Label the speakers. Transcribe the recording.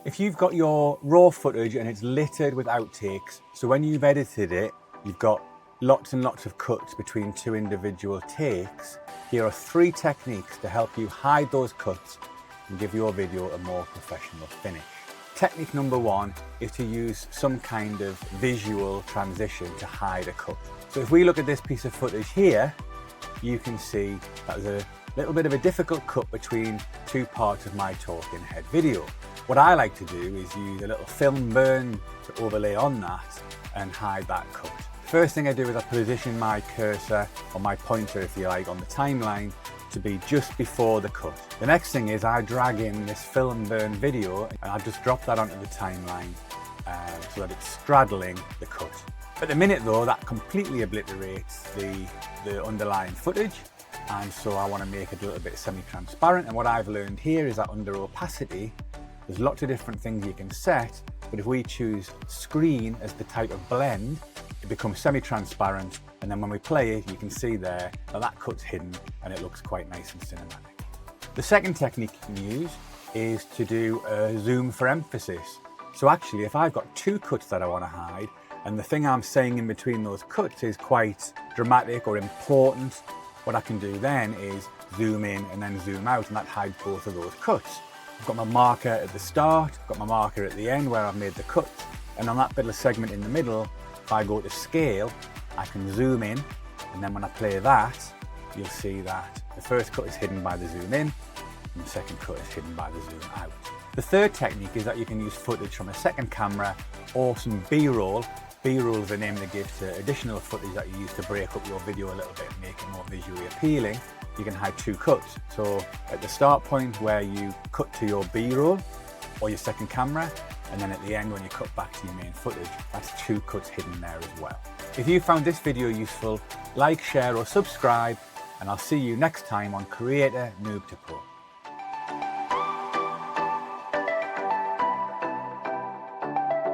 Speaker 1: If you've got your raw footage and it's littered with outtakes, so when you've edited it, you've got lots and lots of cuts between two individual takes, here are 3 techniques to help you hide those cuts and give your video a more professional finish. Technique number 1 is to use some kind of visual transition to hide a cut. So if we look at this piece of footage here, you can see that there's a little bit of a difficult cut between 2 parts of my talking head video. What I like to do is use a little film burn to overlay on that and hide that cut. First thing I do is I position my cursor, or my pointer if you like, on the timeline to be just before the cut. The next thing is I drag in this film burn video and I just drop that onto the timeline so that it's straddling the cut. At the minute though, that completely obliterates the underlying footage, and so I want to make it a little bit semi-transparent. And what I've learned here is that under opacity, there's lots of different things you can set, but if we choose screen as the type of blend, it becomes semi-transparent, and then when we play it, you can see there that cut's hidden and it looks quite nice and cinematic. The second technique you can use is to do a zoom for emphasis. So actually, if I've got 2 cuts that I want to hide, and the thing I'm saying in between those cuts is quite dramatic or important, what I can do then is zoom in and then zoom out, and that hides both of those cuts. I've got my marker at the start, I've got my marker at the end where I've made the cut, and on that little segment in the middle, if I go to scale, I can zoom in, and then when I play that, you'll see that the first cut is hidden by the zoom in, and the second cut is hidden by the zoom out. The third technique is that you can use footage from a second camera or some B-roll. B-roll is the name they give to additional footage that you use to break up your video a little bit and make it more visually appealing. You can hide 2 cuts. So at the start point where you cut to your B-roll or your second camera, and then at the end when you cut back to your main footage, that's 2 cuts hidden there as well. If you found this video useful, like, share or subscribe, and I'll see you next time on Creator Noob to Pro.